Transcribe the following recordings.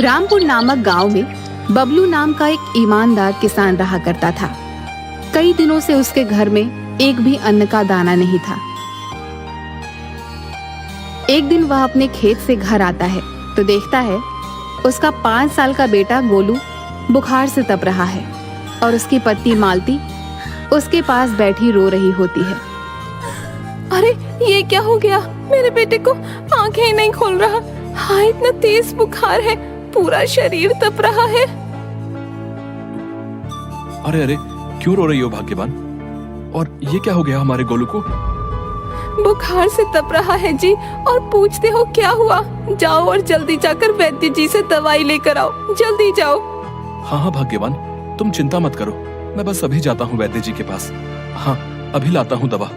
रामपुर नामक गांव में बबलू नाम का एक ईमानदार किसान रहा करता था। कई दिनों से उसके घर में एक भी अन्न का दाना नहीं था। एक दिन वह अपने खेत से घर आता है तो देखता है उसका 5 साल का बेटा गोलू बुखार से तप रहा है और उसकी पत्नी मालती उसके पास बैठी रो रही होती है। अरे ये क्या हो गया? मेरे बेटे को आंखें ही नहीं खोल रहा। हाँ, इतना तेज बुखार है, पूरा शरीर तप रहा है। अरे अरे, क्यों रो रही हो भाग्यवान? और ये क्या हो गया हमारे गोलू को? बुखार से तप रहा है जी, और पूछते हो क्या हुआ? जाओ और जल्दी जाकर वैद्य जी से दवाई लेकर आओ, जल्दी जाओ। हाँ हाँ भाग्यवान, तुम चिंता मत करो, मैं बस अभी जाता हूँ वैद्य जी के पास। हाँ, अभी लाता हूँ दवा।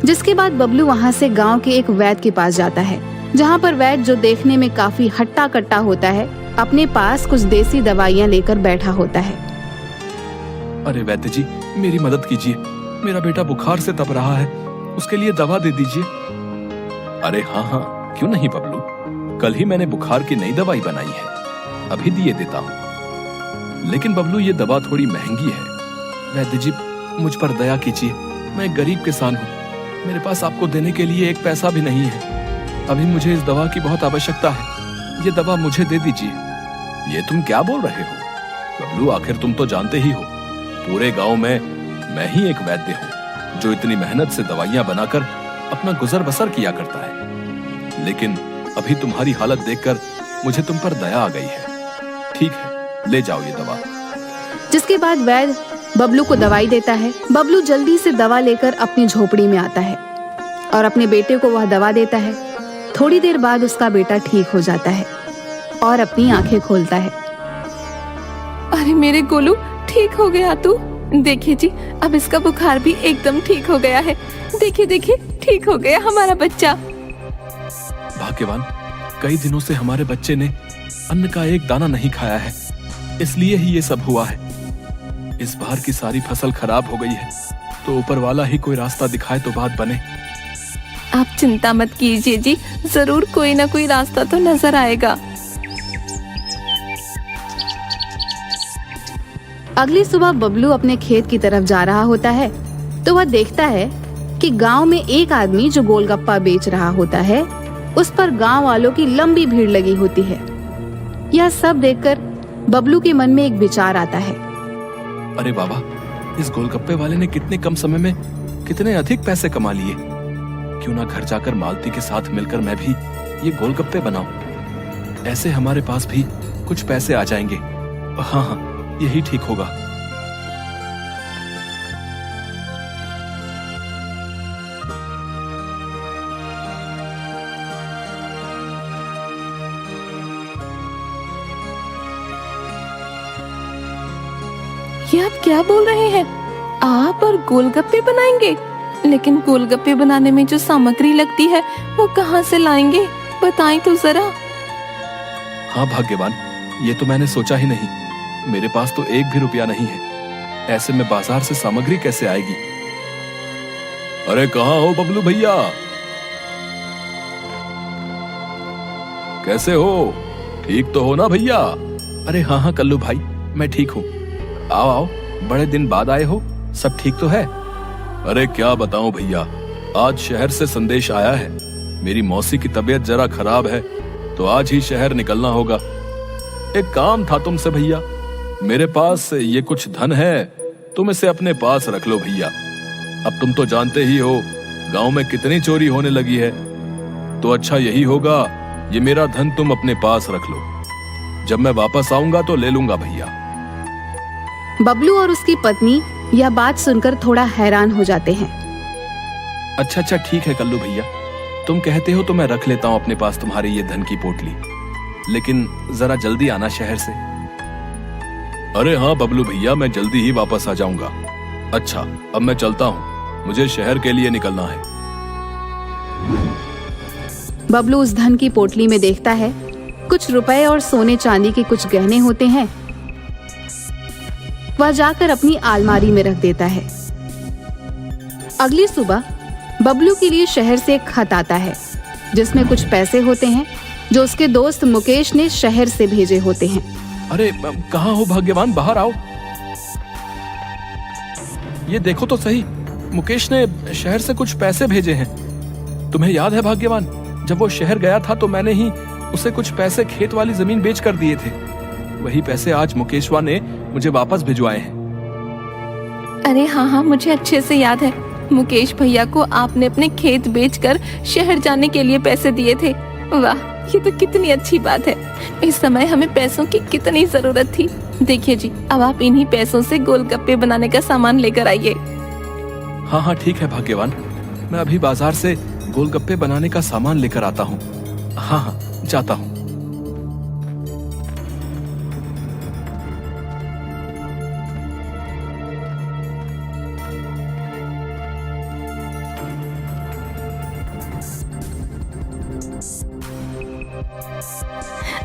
जिसके बाद बबलू वहाँ से गांव के एक वैद्य के पास जाता है, जहाँ पर वैद्य, जो देखने में काफी हट्टा कट्टा होता है, अपने पास कुछ देसी दवाइयाँ लेकर बैठा होता है। अरे वैद्य जी, मेरी मदद कीजिए, मेरा बेटा बुखार से तप रहा है, उसके लिए दवा दे दीजिए। अरे हाँ हाँ, क्यों नहीं बबलू, कल ही मैंने बुखार की नई दवाई बनाई है, अभी दिए देता हूँ। लेकिन बबलू, ये दवा थोड़ी महंगी है। वैद्य जी, मुझ पर दया कीजिए, मैं एक गरीब किसान हूँ, मेरे पास आपको देने के लिए एक पैसा भी नहीं है। अभी मुझे इस दवा की बहुत आवश्यकता है, ये दवा मुझे दे दीजिए। ये तुम क्या बोल रहे हो बबलू? आखिर तुम तो जानते ही हो, पूरे गांव में मैं ही एक वैद्य हूँ जो इतनी मेहनत से दवाइयां बनाकर अपना गुजर बसर किया करता है। लेकिन अभी तुम्हारी हालत देखकर मुझे तुम पर दया आ गई है। ठीक है, ले जाओ ये दवा। जिसके बाद वैद्य बबलू को दवाई देता है। बबलू जल्दी से दवा लेकर अपनी झोपड़ी में आता है और अपने बेटे को वह दवा देता है। थोड़ी देर बाद उसका बेटा ठीक हो जाता है और अपनी आंखें खोलता है। अरे मेरे गोलू, ठीक हो गया तू? देखिए जी, अब इसका बुखार भी एकदम ठीक हो गया है। देखिए देखिए, ठीक हो गया हमारा बच्चा। भाग्यवान, कई दिनों से हमारे बच्चे ने अन्न का एक दाना नहीं खाया है, इसलिए ही ये सब हुआ है। इस बार की सारी फसल खराब हो गई है, तो ऊपर वाला ही कोई रास्ता दिखाए तो बात बने। आप चिंता मत कीजिए जी, जरूर कोई ना कोई रास्ता तो नजर आएगा। अगली सुबह बबलू अपने खेत की तरफ जा रहा होता है तो वह देखता है कि गांव में एक आदमी जो गोलगप्पा बेच रहा होता है, उस पर गांव वालों की लंबी भीड़ लगी होती है। यह सब देखकर बबलू के मन में एक विचार आता है। अरे बाबा, इस गोलगप्पे वाले ने कितने कम समय में कितने अधिक पैसे कमा लिए। क्यों ना घर जाकर मालती के साथ मिलकर मैं भी ये गोलगप्पे बनाऊं, ऐसे हमारे पास भी कुछ पैसे आ जाएंगे। हाँ हाँ, यही ठीक होगा। ये आप क्या बोल रहे हैं? आप और गोलगप्पे बनाएंगे? लेकिन गोलगप्पे बनाने में जो सामग्री लगती है वो कहाँ से लाएंगे, बताएं तो जरा। हाँ भाग्यवान, ये तो मैंने सोचा ही नहीं। मेरे पास तो एक भी रुपया नहीं है, ऐसे में बाजार से सामग्री कैसे आएगी? अरे कहाँ हो बबलू भैया, कैसे हो? ठीक तो हो ना भैया? अरे हाँ हाँ कल्लू भाई, मैं ठीक हूँ। आओ आओ, बड़े दिन बाद आए हो, सब ठीक तो है? अरे क्या बताऊं भैया, आज शहर से संदेश आया है, मेरी मौसी की तबीयत जरा खराब है, तो आज ही शहर निकलना होगा। एक काम था तुमसे भैया, मेरे पास ये कुछ धन है, तुम इसे अपने पास रख लो भैया। अब तुम तो जानते ही हो गांव में कितनी चोरी होने लगी है, तो अच्छा यही होगा ये मेरा धन तुम अपने पास रख लो, जब मैं वापस आऊंगा तो ले लूंगा भैया। बबलू और उसकी पत्नी यह बात सुनकर थोड़ा हैरान हो जाते हैं। अच्छा अच्छा ठीक है कल्लू भैया, तुम कहते हो तो मैं रख लेता हूँ अपने पास तुम्हारे ये धन की पोटली, लेकिन जरा जल्दी आना शहर से। अरे हाँ बबलू भैया, मैं जल्दी ही वापस आ जाऊंगा। अच्छा, अब मैं चलता हूँ, मुझे शहर के लिए निकलना है। बबलू उस धन की पोटली में देखता है कुछ रुपए और सोने चांदी के कुछ गहने होते हैं। वह जाकर अपनी अलमारी में रख देता है। अगली सुबह बबलू के लिए शहर से एक खत आता है जिसमें कुछ पैसे होते हैं जो उसके दोस्त मुकेश ने शहर से भेजे होते हैं। अरे कहाँ हो भाग्यवान, बाहर आओ। ये देखो तो सही, मुकेश ने शहर से कुछ पैसे भेजे हैं। तुम्हें याद है भाग्यवान, जब वो शहर गया था तो मैंने ही उसे कुछ पैसे खेत वाली जमीन बेच कर दिए थे। वही पैसे आज मुकेशवा ने मुझे वापस भिजवाए हैं। अरे हाँ हाँ, मुझे अच्छे से याद है। मुकेश भैया को आपने अपने खेत बेचकर शहर जाने के लिए पैसे दिए थे। वाह, ये तो कितनी अच्छी बात है। इस समय हमें पैसों की कितनी जरूरत थी। देखिए जी, अब आप इन्हीं पैसों से गोलगप्पे बनाने का सामान लेकर आइए। हाँ हाँ ठीक है भाग्यवान, मैं अभी बाजार से गोलगप्पे बनाने का सामान लेकर आता हूँ। हाँ हाँ, जाता हूँ।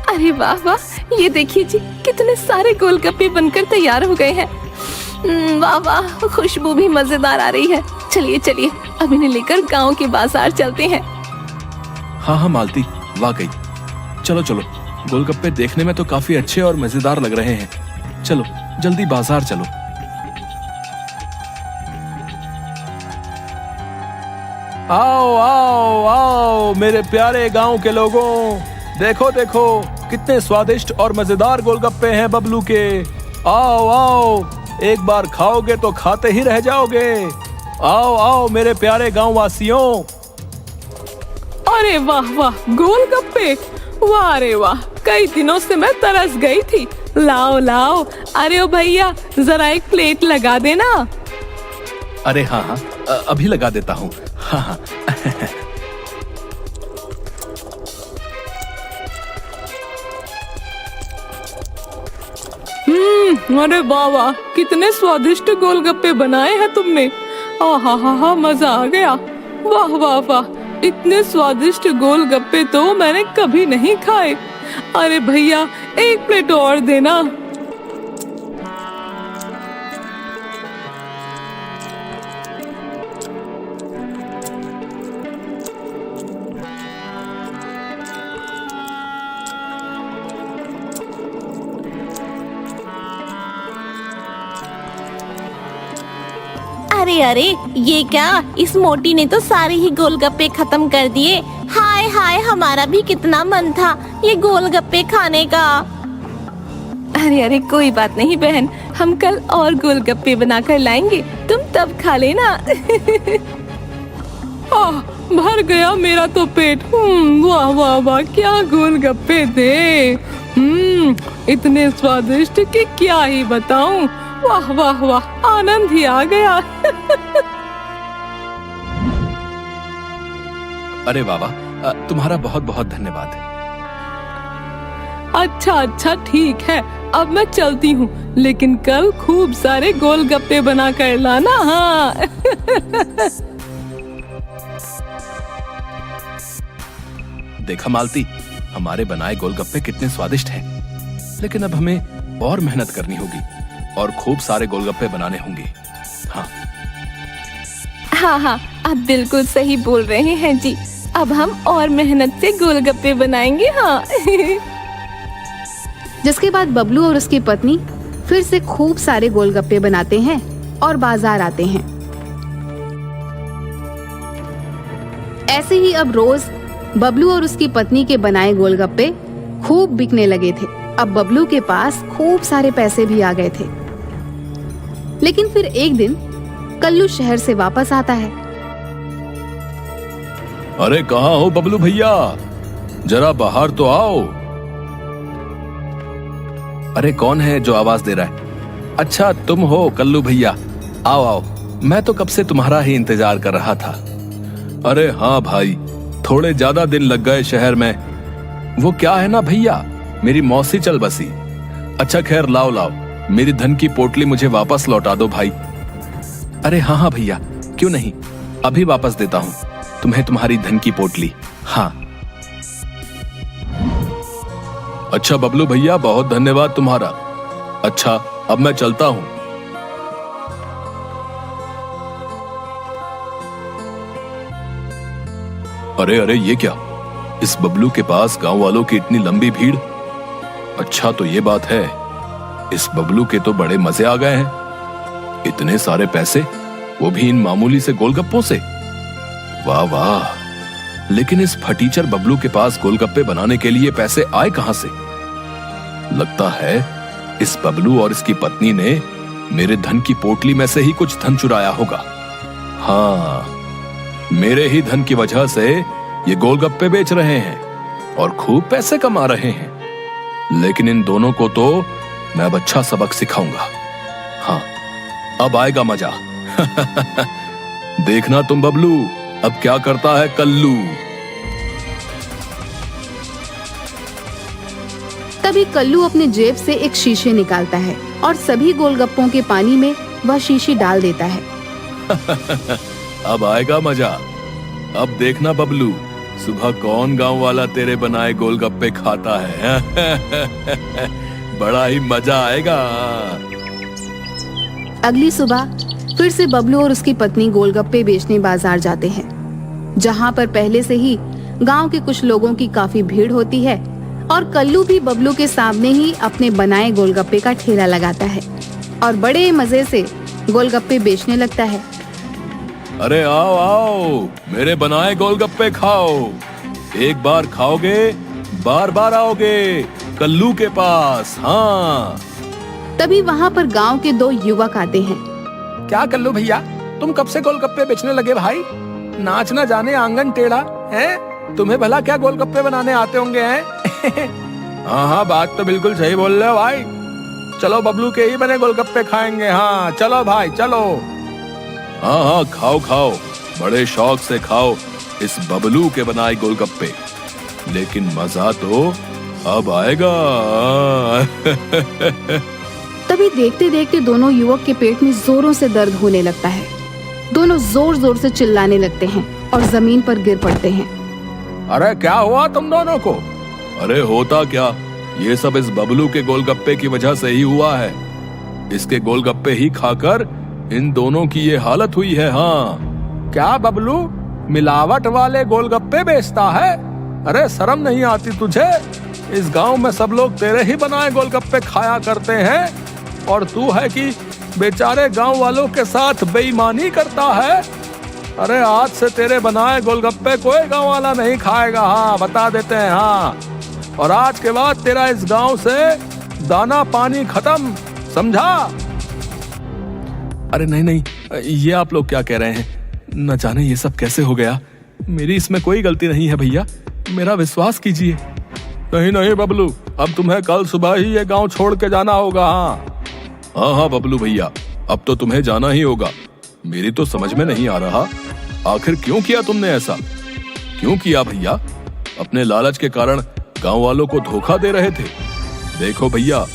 अरे वाह वाह, ये देखिए जी, कितने सारे गोलगप्पे बनकर तैयार हो गए हैं। वाह वाह, खुशबू भी मजेदार आ रही है। चलिए चलिए, अब इन्हें लेकर गांव के बाजार चलते हैं। हाँ हाँ मालती, वाकई। चलो चलो, गोलगप्पे देखने में तो काफी अच्छे और मजेदार लग रहे हैं। चलो जल्दी बाजार चलो। आओ आओ आओ मेरे प्यारे गांव के लोगों, देखो देखो कितने स्वादिष्ट और मजेदार गोलगप्पे हैं बबलू के। आओ आओ, एक बार खाओगे तो खाते ही रह जाओगे। आओ आओ मेरे प्यारे गांव वासियों। अरे वाह वाह, गोलगप्पे, वाह रे वाह, कई दिनों से मैं तरस गई थी। लाओ लाओ, अरे ओ भैया, जरा एक प्लेट लगा देना। अरे हाँ हाँ, अभी लगा देता हूँ। हाँ हाँ। अरे वाह वाह, कितने स्वादिष्ट गोलगप्पे बनाए हैं तुमने। आहा हा हा, मजा आ गया। वाह वाह वाह, इतने स्वादिष्ट गोलगप्पे तो मैंने कभी नहीं खाए। अरे भैया, एक प्लेट और देना। अरे अरे, ये क्या, इस मोटी ने तो सारे ही गोलगप्पे खत्म कर दिए। हाय हाय, हमारा भी कितना मन था ये गोलगप्पे खाने का। अरे अरे, कोई बात नहीं बहन, हम कल और गोलगप्पे बनाकर लाएंगे, तुम तब खा लेना। भर गया मेरा तो पेट। वाह वाह वाह, क्या गोलगप्पे थे। इतने स्वादिष्ट कि क्या ही बताऊं। वाह वाह वाह, आनंद ही आ गया। अरे बाबा, तुम्हारा बहुत बहुत धन्यवाद। अच्छा अच्छा ठीक है, अब मैं चलती हूँ, लेकिन कल खूब सारे गोलगप्पे बना कर लाना। हाँ। देखा मालती, हमारे बनाए गोलगप्पे कितने स्वादिष्ट हैं। लेकिन अब हमें और मेहनत करनी होगी और खूब सारे गोलगप्पे बनाने होंगे। हाँ हाँ हाँ, आप बिल्कुल सही बोल रहे हैं जी। अब हम और मेहनत से गोलगप्पे बनाएंगे। हाँ। जिसके बाद बबलू और उसकी पत्नी फिर से खूब सारे गोलगप्पे बनाते हैं और बाजार आते हैं। ऐसे ही अब रोज बबलू और उसकी पत्नी के बनाए गोलगप्पे खूब बिकने लगे थे। अब बबलू के पास खूब सारे पैसे भी आ गए थे। लेकिन फिर एक दिन कल्लू शहर से वापस आता है। अरे कहाँ हो बबलू भैया, जरा बाहर तो आओ। अरे कौन है जो आवाज दे रहा है? अच्छा तुम हो कल्लू भैया, आओ आओ, मैं तो कब से तुम्हारा ही इंतजार कर रहा था। अरे हाँ भाई, थोड़े ज्यादा दिन लग गए शहर में। वो क्या है ना भैया, मेरी मौसी चल बसी। अच्छा खैर, लाओ लाओ, मेरी धन की पोटली मुझे वापस लौटा दो भाई। अरे हाँ हाँ भैया, क्यों नहीं, अभी वापस देता हूँ तुम्हें तुम्हारी धन की पोटली। हाँ अच्छा बबलू भैया, बहुत धन्यवाद तुम्हारा। अच्छा अब मैं चलता हूँ। अरे अरे, ये क्या, इस बबलू के पास गांव वालों की इतनी लंबी भीड़। अच्छा तो ये बात है, इस बबलू के तो बड़े मजे आ गए हैं। इतने सारे पैसे, वो भी इन मामूली से गोलगप्पों से। वाह वाह, लेकिन इस फटीचर बबलू के पास गोलगप्पे बनाने के लिए पैसे आए कहां से? लगता है इस बबलू और इसकी पत्नी ने मेरे धन की पोटली में से ही कुछ धन चुराया होगा। हाँ, मेरे ही धन की वजह से ये गोलगप्पे बेच रहे हैं और खूब पैसे कमा रहे हैं। लेकिन इन दोनों को तो मैं अब अच्छा सबक सिखाऊंगा। हाँ, अब आएगा मजा। देखना तुम बबलू, अब क्या करता है कल्लू। तभी कल्लू अपने जेब से एक शीशे निकालता है और सभी गोलगप्पों के पानी में वह शीशी डाल देता है। अब आएगा मजा। अब देखना बबलू, सुबह कौन गांव वाला तेरे बनाए गोलगप्पे खाता है। बड़ा ही मजा आएगा। अगली सुबह फिर से बबलू और उसकी पत्नी गोलगप्पे बेचने बाजार जाते हैं, जहाँ पर पहले से ही गांव के कुछ लोगों की काफी भीड़ होती है और कल्लू भी बबलू के सामने ही अपने बनाए गोलगप्पे का ठेला लगाता है और बड़े मजे से गोलगप्पे बेचने लगता है। अरे आओ आओ, मेरे बनाए गोलगप्पे खाओ। एक बार खाओगे बार बार आओगे कल्लू के पास। हाँ। तभी वहाँ पर गांव के दो युवक आते हैं। क्या कल्लू भैया, तुम कब से गोलगप्पे बेचने लगे भाई? नाच ना जाने आंगन टेढ़ा है, तुम्हें भला क्या गोलगप्पे बनाने आते होंगे हैं? हाँ हाँ, बात तो बिल्कुल सही बोल रहे हो भाई। चलो बबलू के ही बने गोलगप्पे खाएंगे। हाँ चलो भाई चलो। हाँ हाँ, खाओ खाओ, बड़े शौक से खाओ इस बबलू के बनाए गोलगप्पे। लेकिन मजा तो अब आएगा। तभी देखते देखते दोनों युवक के पेट में जोरों से दर्द होने लगता है। दोनों जोर जोर से चिल्लाने लगते हैं और जमीन पर गिर पड़ते हैं। अरे क्या हुआ तुम दोनों को? अरे होता क्या, ये सब इस बबलू के गोलगप्पे की वजह से ही हुआ है। इसके गोलगप्पे ही खाकर इन दोनों की ये हालत हुई है। हाँ। क्या बबलू मिलावट वाले गोलगप्पे बेचता है? अरे शर्म नहीं आती तुझे? इस गांव में सब लोग तेरे ही बनाए गोलगप्पे खाया करते हैं और तू है कि बेचारे गांव वालों के साथ बेईमानी करता है। अरे आज से तेरे बनाए गोलगप्पे कोई गांव वाला नहीं खाएगा। हाँ बता देते हैं। हाँ, और आज के बाद तेरा इस गांव से दाना पानी खत्म, समझा? अरे नहीं नहीं, ये आप लोग क्या कह रहे हैं? न जाने ये सब कैसे हो गया। मेरी इसमें कोई गलती नहीं है भैया, मेरा विश्वास कीजिए। नहीं नहीं बबलू, अब तुम्हें कल सुबह ही ये गांव छोड़ के जाना होगा। हाँ हाँ बबलू भैया, अब तो तुम्हें जाना ही होगा। मेरी तो समझ में नहीं आ रहा, आखिर क्यों किया तुमने ऐसा? क्यों किया भैया? अपने लालच के कारण गांव वालों को धोखा दे रहे थे। देखो भैया,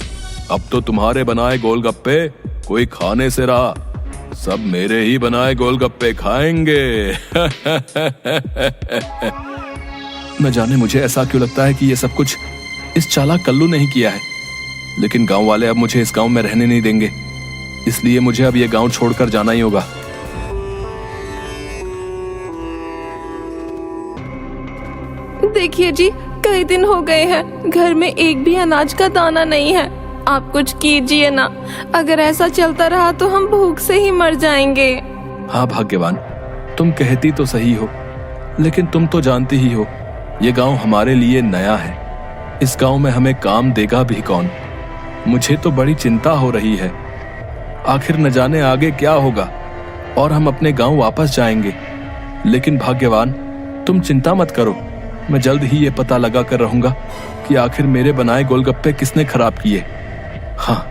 अब तो तुम्हारे बनाए गोलगप्पे कोई खाने से रहा, सब मेरे ही बनाए गोलगप्पे खाएंगे। न जाने मुझे ऐसा क्यों लगता है कि ये सब कुछ इस चालाक कल्लू ने ही किया है। लेकिन गांव वाले अब मुझे इस गांव में रहने नहीं देंगे, इसलिए मुझे अब ये गांव छोड़कर जाना ही होगा। देखिए जी, कई दिन हो गए हैं, घर में एक भी अनाज का दाना नहीं है। आप कुछ कीजिए ना, अगर ऐसा चलता रहा तो हम भूख से ही मर जाएंगे। हाँ भाग्यवान, तुम कहती तो सही हो, लेकिन तुम तो जानती ही हो ये गांव हमारे लिए नया है। इस गांव में हमें काम देगा भी कौन? मुझे तो बड़ी चिंता हो रही है। आखिर न जाने आगे क्या होगा और हम अपने गांव वापस जाएंगे। लेकिन भाग्यवान, तुम चिंता मत करो, मैं जल्द ही ये पता लगा कर रहूंगा कि आखिर मेरे बनाए गोलगप्पे किसने खराब किए। हाँ,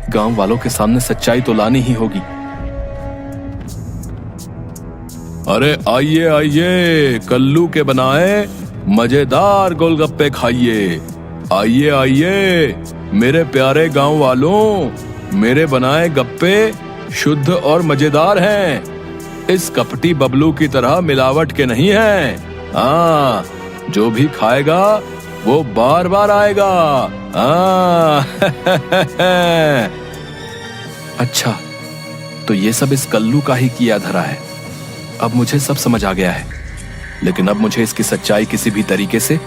गांव वालों के सामने सच्चाई तो लानी ही होगी। अरे आइए आइए, कल्लू के बनाए मजेदार गोलगप्पे खाइए। आइए आइए मेरे प्यारे गांव वालों, मेरे बनाए गप्पे शुद्ध और मजेदार हैं। इस कपटी बबलू की तरह मिलावट के नहीं हैं। हाँ, जो भी खाएगा वो बार बार आएगा। अच्छा, तो ये सब इस कल्लू का ही किया धरा है। अब मुझे सब समझ आ गया है। लेकिन अब मुझे इसकी सच्चाई किसी भी तरीके से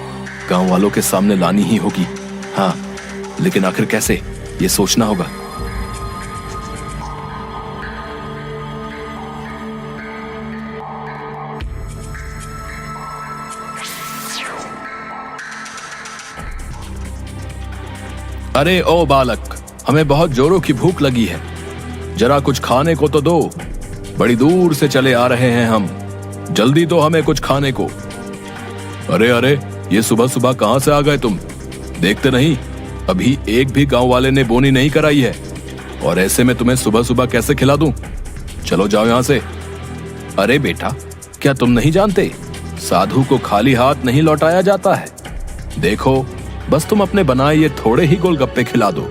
गांव वालों के सामने लानी ही होगी। हाँ, लेकिन आखिर कैसे, ये सोचना होगा। अरे ओ बालक, हमें बहुत जोरों की भूख लगी है, जरा कुछ खाने को तो दो। बड़ी दूर से चले आ रहे हैं हम, जल्दी दो हमें कुछ खाने को। अरे अरे, ये सुबह सुबह कहां से आ गए तुम? देखते नहीं अभी एक भी गांव वाले ने बोनी नहीं कराई है, और ऐसे में तुम्हें सुबह सुबह कैसे खिला दूं? चलो जाओ यहां से। अरे बेटा, क्या तुम नहीं जानते, साधु को खाली हाथ नहीं लौटाया जाता है। देखो, बस तुम अपने बनाए ये थोड़े ही गोलगप्पे खिला दो,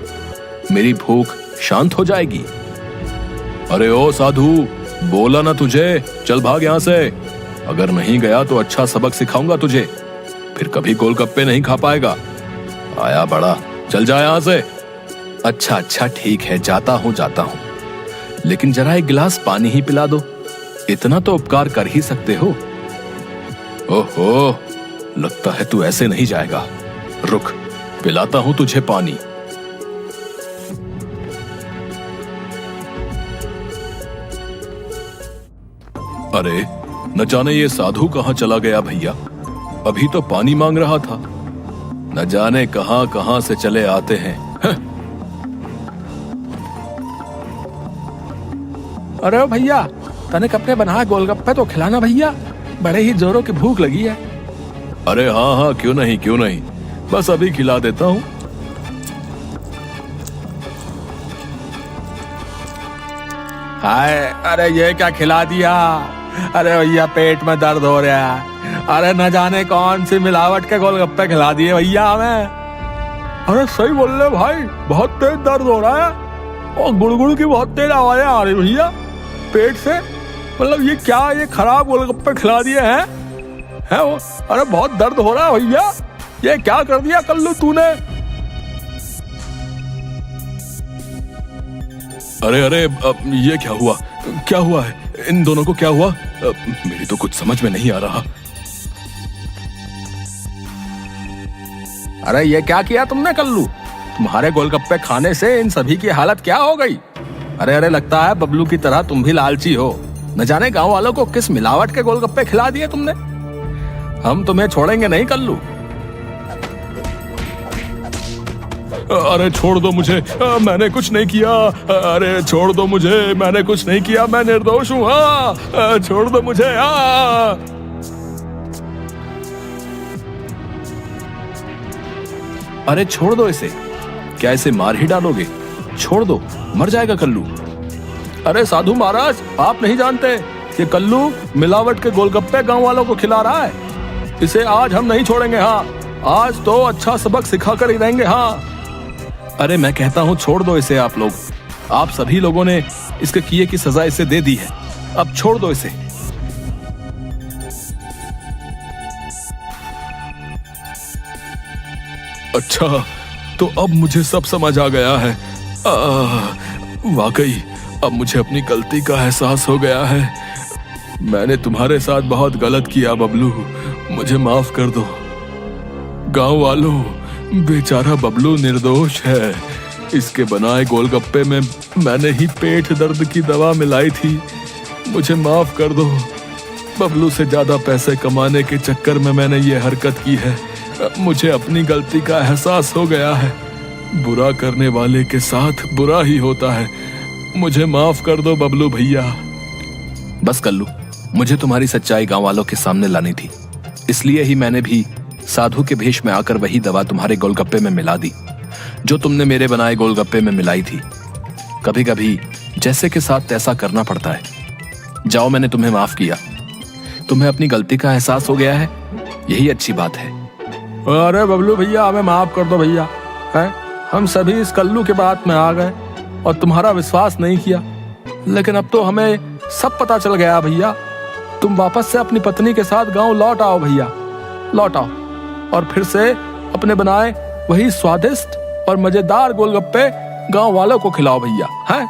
मेरी भूख शांत हो जाएगी। अरे ओ साधु, बोला ना तुझे, चल भाग यहां से। अगर नहीं गया तो अच्छा सबक सिखाऊंगा तुझे, फिर कभी गोलगप्पे नहीं खा पाएगा। आया बड़ा, चल जा यहां से। अच्छा अच्छा ठीक है, जाता हूं, लेकिन जरा एक गिलास पानी ही पिला दो, इतना तो उपकार कर ही सकते हो। ओहो, लगता है तू ऐसे नहीं जाएगा। रुक, पिलाता हूं तुझे पानी। अरे न जाने ये साधु कहां चला गया भैया, अभी तो पानी मांग रहा था। न जाने कहां कहां से चले आते हैं। अरे भैया, तने अपने बनाए गोलगप्पे तो खिलाना भैया, बड़े ही जोरों की भूख लगी है। अरे हाँ हाँ, क्यों नहीं, बस अभी खिला देता हूं। हाय, अरे ये क्या खिला दिया? अरे भैया, पेट में दर्द हो रहा है। अरे न जाने कौन सी मिलावट के गोलगप्पे खिला दिए भैया हमें। अरे सही बोल रहे भाई, बहुत तेज दर्द हो रहा है और गुड़गुड़ की बहुत तेज आवाजें आ रही भैया पेट से। मतलब ये क्या, ये खराब गोलगप्पे खिला दिए हैं वो? अरे बहुत दर्द हो रहा है भैया, ये क्या कर दिया कल्लू तूने? अरे अरे, ये क्या हुआ है? इन दोनों को क्या हुआ? मेरी तो कुछ समझ में नहीं आ रहा। अरे ये क्या किया तुमने कल्लू? तुम्हारे गोलगप्पे खाने से इन सभी की हालत क्या हो गई? अरे अरे, लगता है बबलू की तरह तुम भी लालची हो। न जाने गांव वालों को किस मिलावट के गोलगप्पे खिला दिए तुमने। हम तुम्हें छोड़ेंगे नहीं कल्लू। अरे छोड़ दो मुझे, मैंने कुछ नहीं किया। अरे छोड़ दो मुझे, मैंने कुछ नहीं किया, मैं निर्दोष हूँ। छोड़ दो मुझे। अरे छोड़ दो इसे, क्या इसे मार ही डालोगे? छोड़ दो, मर जाएगा कल्लू। अरे साधु महाराज, आप नहीं जानते, ये कल्लू मिलावट के गोलगप्पे गांव वालों को खिला रहा है। इसे आज हम नहीं छोड़ेंगे। हाँ, आज तो अच्छा सबक सिखा कर ही रहेंगे। हाँ, अरे मैं कहता हूं छोड़ दो इसे। आप लोग, आप सभी लोगों ने इसके किए की सजा इसे दे दी है, अब छोड़ दो इसे। अच्छा, तो अब मुझे सब समझ आ गया है। वाकई अब मुझे अपनी गलती का एहसास हो गया है। मैंने तुम्हारे साथ बहुत गलत किया बबलू, मुझे माफ कर दो। गांव वालों, बेचारा बबलू निर्दोष है। इसके बनाए गोलगप्पे में मैंने ही पेट दर्द की दवा मिलाई थी, मुझे माफ कर दो। बबलू से ज्यादा पैसे कमाने के चक्कर में मैंने ये हरकत की है। मुझे अपनी गलती का एहसास हो गया है। बुरा करने वाले के साथ बुरा ही होता है। मुझे माफ कर दो बबलू भैया। बस कल्लू, मुझे तुम्हारी सच्चाई गांव वालों के सामने लानी थी, इसलिए ही मैंने भी साधु के भेष में आकर वही दवा तुम्हारे गोलगप्पे में मिला दी जो तुमने मेरे बनाए गोलगप्पे में मिलाई थी। कभी कभी जैसे के साथ तैसा करना पड़ता है। जाओ, मैंने तुम्हें माफ किया, तुम्हें अपनी गलती का एहसास हो गया है, यही अच्छी बात है। अरे बबलू भैया, हमें माफ कर दो भैया। है, हम सभी इस कल्लू के बात में आ गए और तुम्हारा विश्वास नहीं किया, लेकिन अब तो हमें सब पता चल गया भैया। तुम वापस से अपनी पत्नी के साथ गांव लौट आओ भैया, लौट आओ और फिर से अपने बनाए वही स्वादिष्ट और मजेदार गोलगप्पे गांव वालों को खिलाओ भैया। हैं?